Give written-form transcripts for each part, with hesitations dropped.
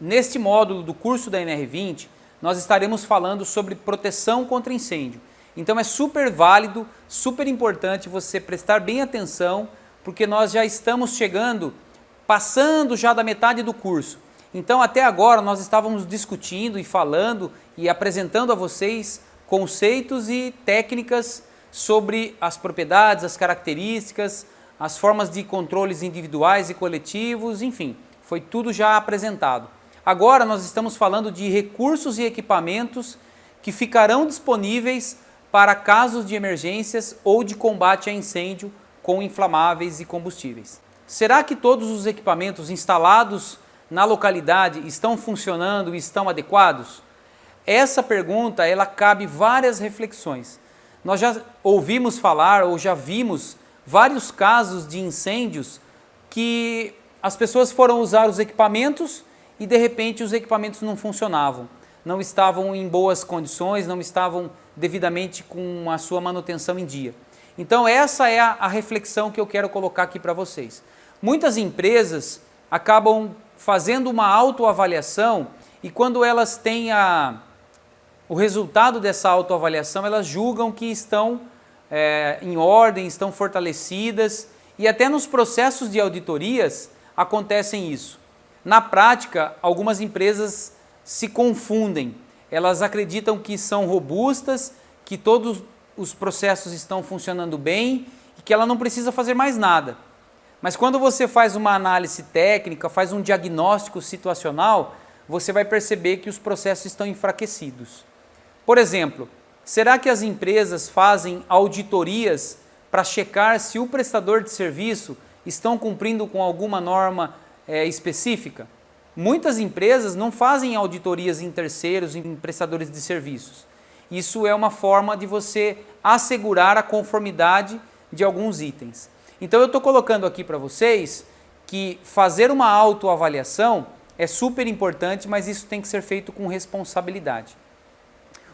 Neste módulo do curso da NR20, nós estaremos falando sobre proteção contra incêndio. Então é super válido, super importante você prestar bem atenção, porque nós já estamos chegando, passando já da metade do curso. Então até agora nós estávamos discutindo e falando e apresentando a vocês conceitos e técnicas sobre as propriedades, as características, as formas de controles individuais e coletivos, enfim, foi tudo já apresentado. Agora nós estamos falando de recursos e equipamentos que ficarão disponíveis para casos de emergências ou de combate a incêndio com inflamáveis e combustíveis. Será que todos os equipamentos instalados na localidade estão funcionando e estão adequados? Essa pergunta, ela cabe várias reflexões. Nós já ouvimos falar ou já vimos vários casos de incêndios que as pessoas foram usar os equipamentos e de repente os equipamentos não funcionavam, não estavam em boas condições, não estavam devidamente com a sua manutenção em dia. Então essa é a reflexão que eu quero colocar aqui para vocês. Muitas empresas acabam fazendo uma autoavaliação e quando elas têm o resultado dessa autoavaliação, elas julgam que estão em ordem, estão fortalecidas e até nos processos de auditorias acontecem isso. Na prática, algumas empresas se confundem, elas acreditam que são robustas, que todos os processos estão funcionando bem e que ela não precisa fazer mais nada. Mas quando você faz uma análise técnica, faz um diagnóstico situacional, você vai perceber que os processos estão enfraquecidos. Por exemplo, será que as empresas fazem auditorias para checar se o prestador de serviço estão cumprindo com alguma norma específica? Muitas empresas não fazem auditorias em terceiros, em prestadores de serviços. Isso é uma forma de você assegurar a conformidade de alguns itens. Então eu estou colocando aqui para vocês que fazer uma autoavaliação é super importante, mas isso tem que ser feito com responsabilidade.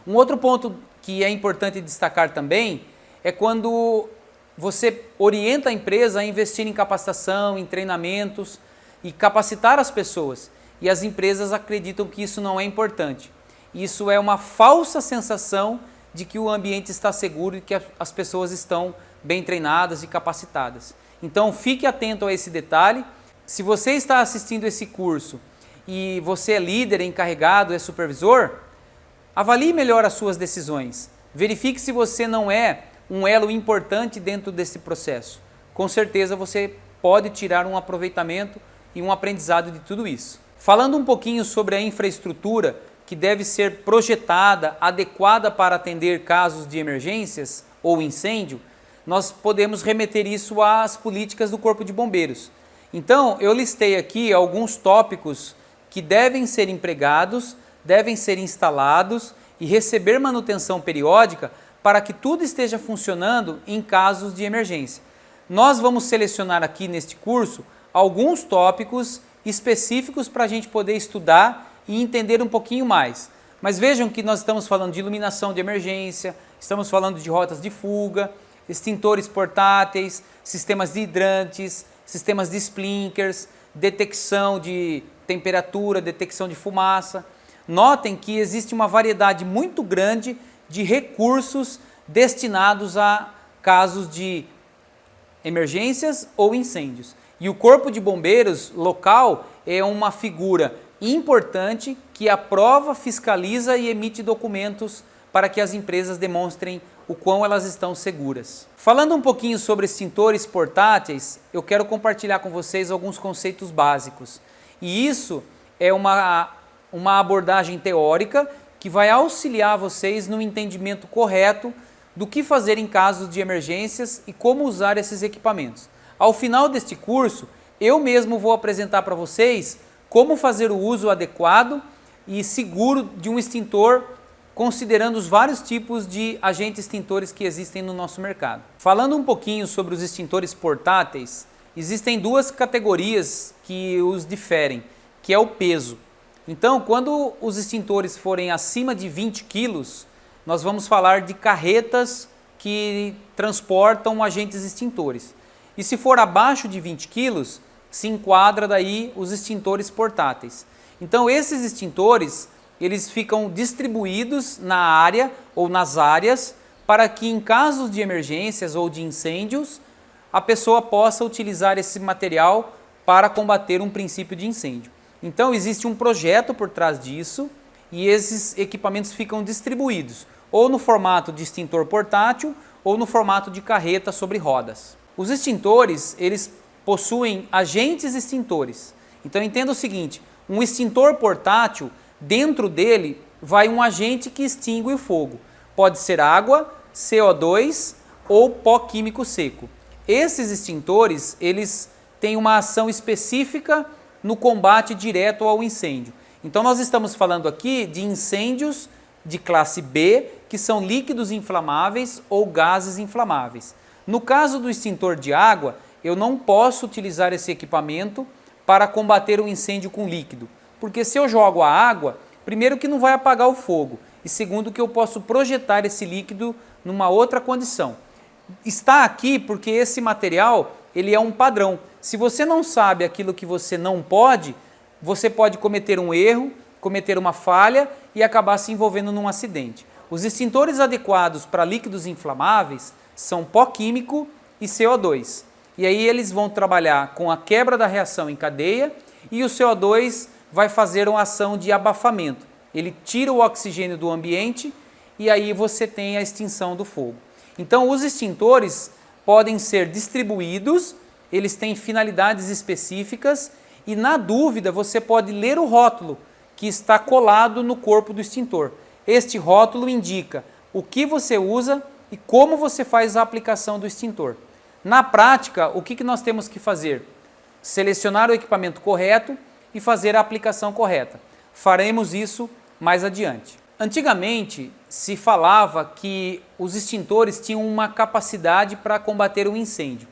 Um outro ponto que é importante destacar também é quando você orienta a empresa a investir em capacitação, em treinamentos e capacitar as pessoas. E as empresas acreditam que isso não é importante. Isso é uma falsa sensação de que o ambiente está seguro e que as pessoas estão bem treinadas e capacitadas. Então fique atento a esse detalhe. Se você está assistindo esse curso e você é líder, é encarregado, é supervisor, avalie melhor as suas decisões. Verifique se você não é um elo importante dentro desse processo. Com certeza você pode tirar um aproveitamento e um aprendizado de tudo isso. Falando um pouquinho sobre a infraestrutura que deve ser projetada, adequada para atender casos de emergências ou incêndio, nós podemos remeter isso às políticas do Corpo de Bombeiros. Então, eu listei aqui alguns tópicos que devem ser empregados, devem ser instalados e receber manutenção periódica para que tudo esteja funcionando em casos de emergência. Nós vamos selecionar aqui neste curso alguns tópicos específicos para a gente poder estudar e entender um pouquinho mais. Mas vejam que nós estamos falando de iluminação de emergência, estamos falando de rotas de fuga, extintores portáteis, sistemas de hidrantes, sistemas de sprinklers, detecção de temperatura, detecção de fumaça. Notem que existe uma variedade muito grande de recursos destinados a casos de emergências ou incêndios. E o Corpo de Bombeiros local é uma figura importante que aprova, fiscaliza e emite documentos para que as empresas demonstrem o quão elas estão seguras. Falando um pouquinho sobre extintores portáteis, eu quero compartilhar com vocês alguns conceitos básicos. E isso é uma abordagem teórica que vai auxiliar vocês no entendimento correto do que fazer em casos de emergências e como usar esses equipamentos. Ao final deste curso, eu mesmo vou apresentar para vocês como fazer o uso adequado e seguro de um extintor, considerando os vários tipos de agentes extintores que existem no nosso mercado. Falando um pouquinho sobre os extintores portáteis, existem duas categorias que os diferem, que é o peso. Então, quando os extintores forem acima de 20 quilos, nós vamos falar de carretas que transportam agentes extintores. E se for abaixo de 20 quilos, se enquadra daí os extintores portáteis. Então esses extintores, eles ficam distribuídos na área ou nas áreas para que em casos de emergências ou de incêndios, a pessoa possa utilizar esse material para combater um princípio de incêndio. Então existe um projeto por trás disso e esses equipamentos ficam distribuídos ou no formato de extintor portátil ou no formato de carreta sobre rodas. Os extintores, eles possuem agentes extintores. Então entenda o seguinte, um extintor portátil, dentro dele vai um agente que extingue o fogo. Pode ser água, CO2 ou pó químico seco. Esses extintores, eles têm uma ação específica no combate direto ao incêndio. Então nós estamos falando aqui de incêndios de classe B, que são líquidos inflamáveis ou gases inflamáveis. No caso do extintor de água, eu não posso utilizar esse equipamento para combater um incêndio com líquido, porque se eu jogo a água, primeiro que não vai apagar o fogo, e segundo que eu posso projetar esse líquido numa outra condição. Está aqui porque esse material, ele é um padrão. Se você não sabe aquilo que você não pode, você pode cometer um erro, cometer uma falha e acabar se envolvendo num acidente. Os extintores adequados para líquidos inflamáveis são pó químico e CO2. E aí eles vão trabalhar com a quebra da reação em cadeia e o CO2 vai fazer uma ação de abafamento. Ele tira o oxigênio do ambiente e aí você tem a extinção do fogo. Então os extintores podem ser distribuídos, eles têm finalidades específicas e na dúvida você pode ler o rótulo que está colado no corpo do extintor. Este rótulo indica o que você usa e como você faz a aplicação do extintor. Na prática, o que nós temos que fazer? Selecionar o equipamento correto e fazer a aplicação correta. Faremos isso mais adiante. Antigamente, se falava que os extintores tinham uma capacidade para combater um incêndio.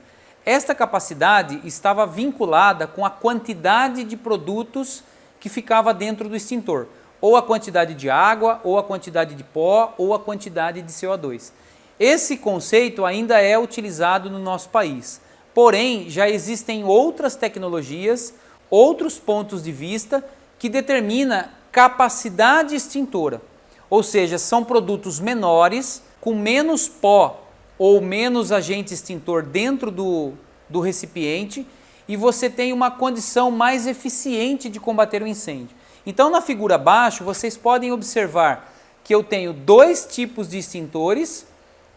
Esta capacidade estava vinculada com a quantidade de produtos que ficava dentro do extintor, ou a quantidade de água, ou a quantidade de pó, ou a quantidade de CO2. Esse conceito ainda é utilizado no nosso país, porém já existem outras tecnologias, outros pontos de vista que determinam capacidade extintora, ou seja, são produtos menores, com menos pó ou menos agente extintor dentro do recipiente e você tem uma condição mais eficiente de combater o incêndio. Então na figura abaixo vocês podem observar que eu tenho dois tipos de extintores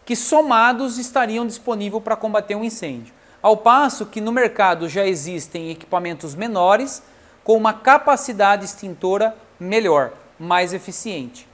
que somados estariam disponíveis para combater um incêndio. Ao passo que no mercado já existem equipamentos menores com uma capacidade extintora melhor, mais eficiente.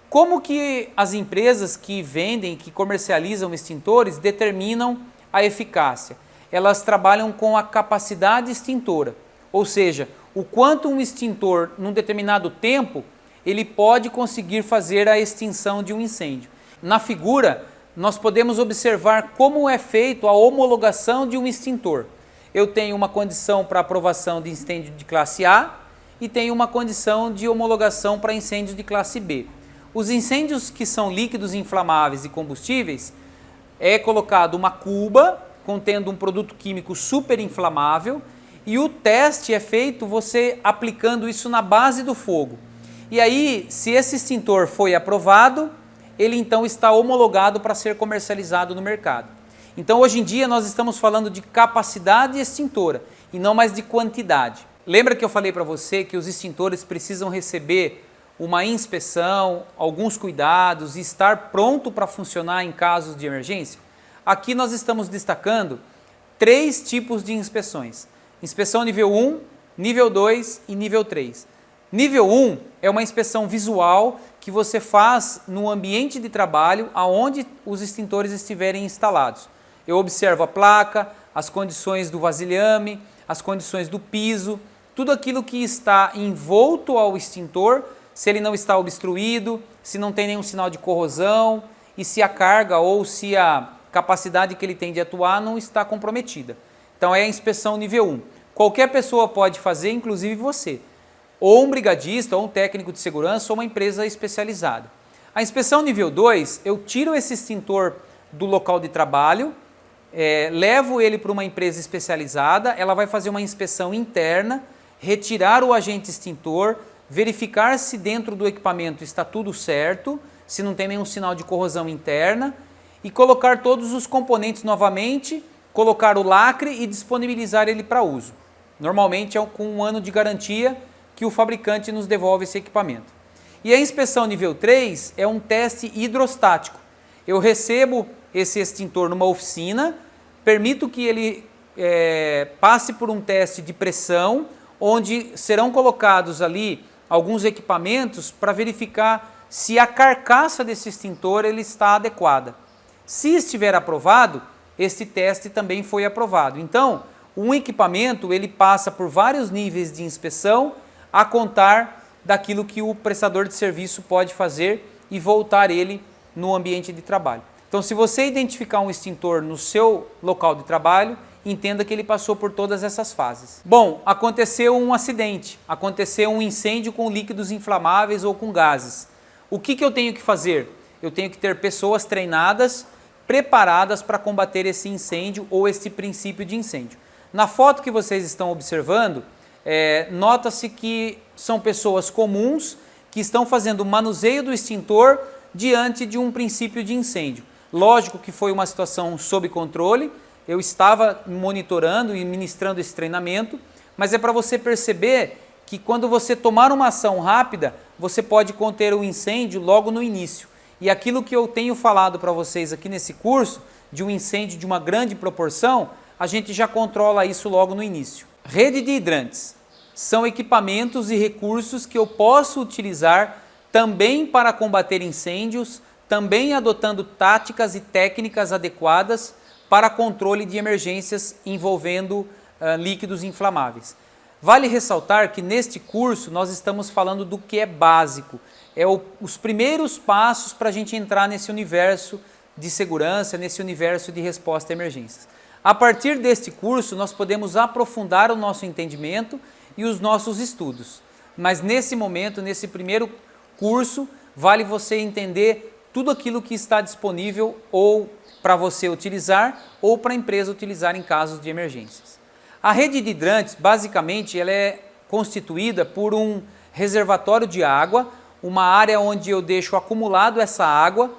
Como que as empresas que vendem, que comercializam extintores determinam a eficácia? Elas trabalham com a capacidade extintora, ou seja, o quanto um extintor, num determinado tempo, ele pode conseguir fazer a extinção de um incêndio. Na figura, nós podemos observar como é feito a homologação de um extintor. Eu tenho uma condição para aprovação de incêndio de classe A e tenho uma condição de homologação para incêndios de classe B. Os incêndios que são líquidos inflamáveis e combustíveis, é colocado uma cuba contendo um produto químico super inflamável e o teste é feito você aplicando isso na base do fogo. E aí, se esse extintor foi aprovado, ele então está homologado para ser comercializado no mercado. Então hoje em dia nós estamos falando de capacidade extintora e não mais de quantidade. Lembra que eu falei para você que os extintores precisam receber uma inspeção, alguns cuidados e estar pronto para funcionar em casos de emergência? Aqui nós estamos destacando 3 tipos de inspeções. Inspeção nível 1, nível 2 e nível 3. Nível 1 é uma inspeção visual que você faz no ambiente de trabalho aonde os extintores estiverem instalados. Eu observo a placa, as condições do vasilhame, as condições do piso, tudo aquilo que está envolto ao extintor, se ele não está obstruído, se não tem nenhum sinal de corrosão e se a carga ou se a capacidade que ele tem de atuar não está comprometida. Então é a inspeção nível 1. Qualquer pessoa pode fazer, inclusive você, ou um brigadista, ou um técnico de segurança, ou uma empresa especializada. A inspeção nível 2, eu tiro esse extintor do local de trabalho, levo ele para uma empresa especializada, ela vai fazer uma inspeção interna retirar o agente extintor, verificar se dentro do equipamento está tudo certo, se não tem nenhum sinal de corrosão interna, e colocar todos os componentes novamente, colocar o lacre e disponibilizar ele para uso. Normalmente é com 1 ano de garantia que o fabricante nos devolve esse equipamento. E a inspeção nível 3 é um teste hidrostático. Eu recebo esse extintor numa oficina, permito que ele passe por um teste de pressão, onde serão colocados ali alguns equipamentos para verificar se a carcaça desse extintor ele está adequada. Se estiver aprovado, este teste também foi aprovado. Então, um equipamento ele passa por vários níveis de inspeção a contar daquilo que o prestador de serviço pode fazer e voltar ele no ambiente de trabalho. Então, se você identificar um extintor no seu local de trabalho, entenda que ele passou por todas essas fases. Bom, aconteceu um acidente, aconteceu um incêndio com líquidos inflamáveis ou com gases. O que eu tenho que fazer? Eu tenho que ter pessoas treinadas, preparadas para combater esse incêndio ou esse princípio de incêndio. Na foto que vocês estão observando, nota-se que são pessoas comuns que estão fazendo o manuseio do extintor diante de um princípio de incêndio. Lógico que foi uma situação sob controle, eu estava monitorando e ministrando esse treinamento, mas é para você perceber que quando você tomar uma ação rápida, você pode conter o incêndio logo no início. E aquilo que eu tenho falado para vocês aqui nesse curso, de um incêndio de uma grande proporção, a gente já controla isso logo no início. Rede de hidrantes são equipamentos e recursos que eu posso utilizar também para combater incêndios, também adotando táticas e técnicas adequadas para controle de emergências envolvendo líquidos inflamáveis. Vale ressaltar que neste curso nós estamos falando do que é básico, os primeiros passos para a gente entrar nesse universo de segurança, nesse universo de resposta a emergências. A partir deste curso nós podemos aprofundar o nosso entendimento e os nossos estudos, mas nesse momento, nesse primeiro curso, vale você entender tudo aquilo que está disponível ou para você utilizar ou para a empresa utilizar em casos de emergências. A rede de hidrantes, basicamente, ela é constituída por um reservatório de água, uma área onde eu deixo acumulado essa água,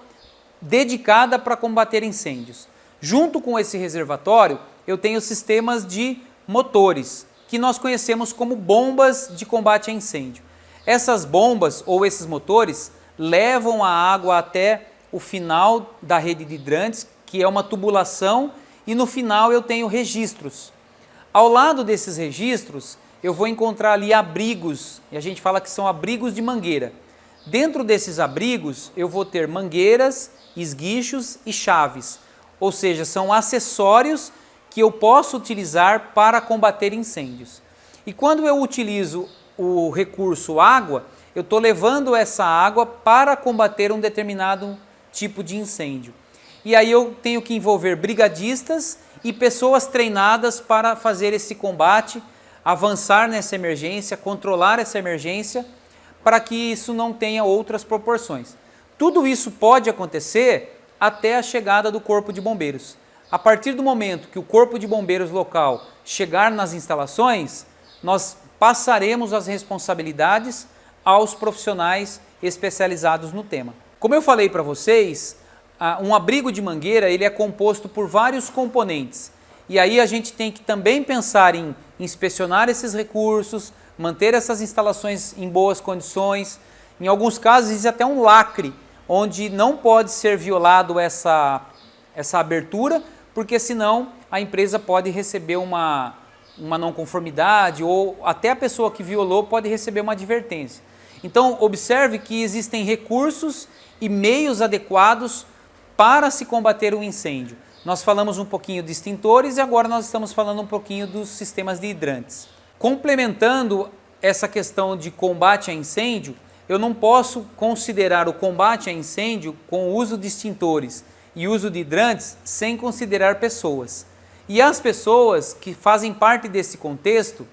dedicada para combater incêndios. Junto com esse reservatório, eu tenho sistemas de motores, que nós conhecemos como bombas de combate a incêndio. Essas bombas ou esses motores levam a água até o final da rede de hidrantes, que é uma tubulação, e no final eu tenho registros. Ao lado desses registros, eu vou encontrar ali abrigos, e a gente fala que são abrigos de mangueira. Dentro desses abrigos, eu vou ter mangueiras, esguichos e chaves, ou seja, são acessórios que eu posso utilizar para combater incêndios. E quando eu utilizo o recurso água, eu estou levando essa água para combater um determinado tipo de incêndio. E aí eu tenho que envolver brigadistas e pessoas treinadas para fazer esse combate, avançar nessa emergência, controlar essa emergência, para que isso não tenha outras proporções. Tudo isso pode acontecer até a chegada do Corpo de Bombeiros. A partir do momento que o Corpo de Bombeiros local chegar nas instalações, nós passaremos as responsabilidades aos profissionais especializados no tema. Como eu falei para vocês, um abrigo de mangueira ele é composto por vários componentes. E aí a gente tem que também pensar em inspecionar esses recursos, manter essas instalações em boas condições. Em alguns casos existe até um lacre, onde não pode ser violado essa abertura, porque senão a empresa pode receber uma não conformidade ou até a pessoa que violou pode receber uma advertência. Então observe que existem recursos e meios adequados para se combater um incêndio. Nós falamos um pouquinho de extintores e agora nós estamos falando um pouquinho dos sistemas de hidrantes. Complementando essa questão de combate a incêndio, eu não posso considerar o combate a incêndio com o uso de extintores e uso de hidrantes sem considerar pessoas. E as pessoas que fazem parte desse contexto,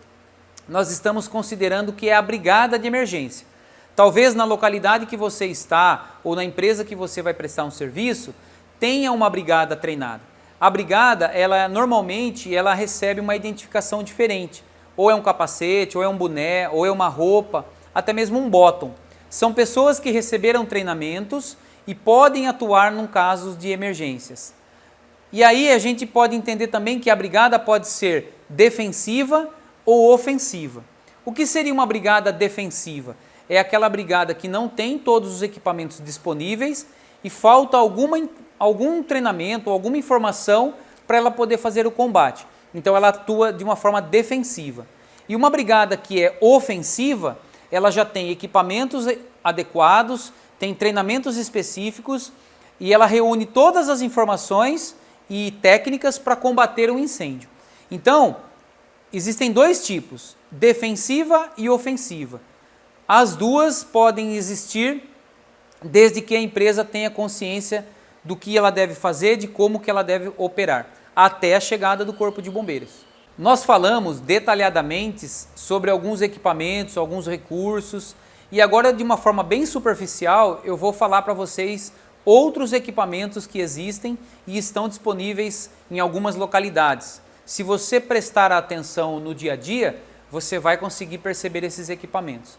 nós estamos considerando que é a brigada de emergência. Talvez na localidade que você está ou na empresa que você vai prestar um serviço, tenha uma brigada treinada. A brigada, normalmente, ela recebe uma identificação diferente. ou é um capacete, ou é um boné, ou é uma roupa, até mesmo um bottom. São pessoas que receberam treinamentos e podem atuar num caso de emergências. E aí a gente pode entender também que a brigada pode ser defensiva ou ofensiva. O que seria uma brigada defensiva? É aquela brigada que não tem todos os equipamentos disponíveis e falta algum treinamento, alguma informação para ela poder fazer o combate. Então ela atua de uma forma defensiva. E uma brigada que é ofensiva, ela já tem equipamentos adequados, tem treinamentos específicos e ela reúne todas as informações e técnicas para combater um incêndio. Então, existem dois tipos, defensiva e ofensiva. As duas podem existir desde que a empresa tenha consciência do que ela deve fazer, de como que ela deve operar, até a chegada do Corpo de Bombeiros. Nós falamos detalhadamente sobre alguns equipamentos, alguns recursos, e agora de uma forma bem superficial eu vou falar para vocês outros equipamentos que existem e estão disponíveis em algumas localidades. Se você prestar atenção no dia a dia, você vai conseguir perceber esses equipamentos.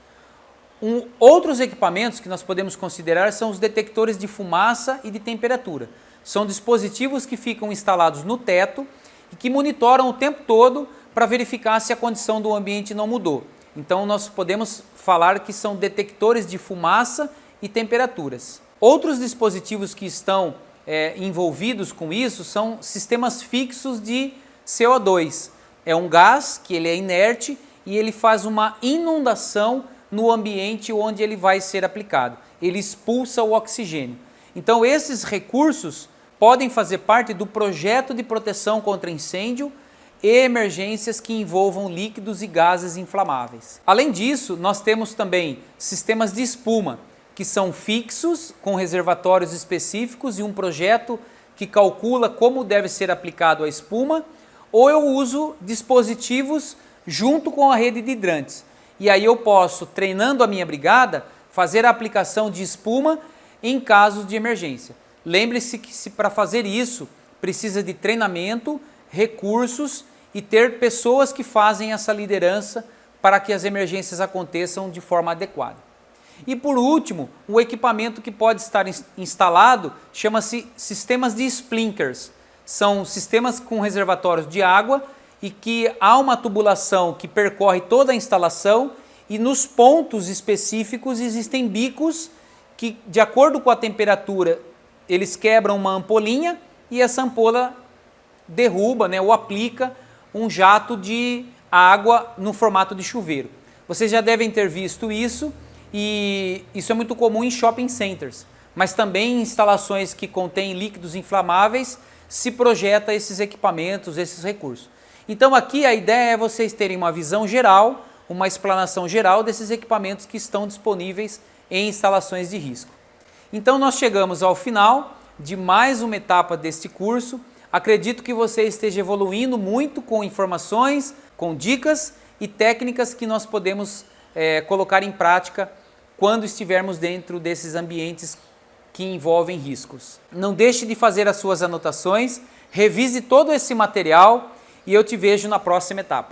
Outros equipamentos que nós podemos considerar são os detectores de fumaça e de temperatura. São dispositivos que ficam instalados no teto e que monitoram o tempo todo para verificar se a condição do ambiente não mudou. Então nós podemos falar que são detectores de fumaça e temperaturas. Outros dispositivos que estão envolvidos com isso são sistemas fixos de CO2. É um gás que ele é inerte e ele faz uma inundação no ambiente onde ele vai ser aplicado. Ele expulsa o oxigênio. Então esses recursos podem fazer parte do projeto de proteção contra incêndio e emergências que envolvam líquidos e gases inflamáveis. Além disso, nós temos também sistemas de espuma, que são fixos, com reservatórios específicos e um projeto que calcula como deve ser aplicado a espuma, ou eu uso dispositivos junto com a rede de hidrantes. E aí eu posso, treinando a minha brigada, fazer a aplicação de espuma em casos de emergência. Lembre-se que para fazer isso, precisa de treinamento, recursos e ter pessoas que fazem essa liderança para que as emergências aconteçam de forma adequada. E por último, o equipamento que pode estar instalado chama-se sistemas de sprinklers. São sistemas com reservatórios de água e que há uma tubulação que percorre toda a instalação e nos pontos específicos existem bicos que, de acordo com a temperatura, eles quebram uma ampolinha e essa ampola derruba, ou aplica um jato de água no formato de chuveiro. Vocês já devem ter visto isso e isso é muito comum em shopping centers, mas também em instalações que contêm líquidos inflamáveis se projeta esses equipamentos, esses recursos. Então aqui a ideia é vocês terem uma visão geral, uma explanação geral desses equipamentos que estão disponíveis em instalações de risco. Então nós chegamos ao final de mais uma etapa deste curso. Acredito que você esteja evoluindo muito com informações, com dicas e técnicas que nós podemos colocar em prática quando estivermos dentro desses ambientes que envolvem riscos. Não deixe de fazer as suas anotações, revise todo esse material e eu te vejo na próxima etapa.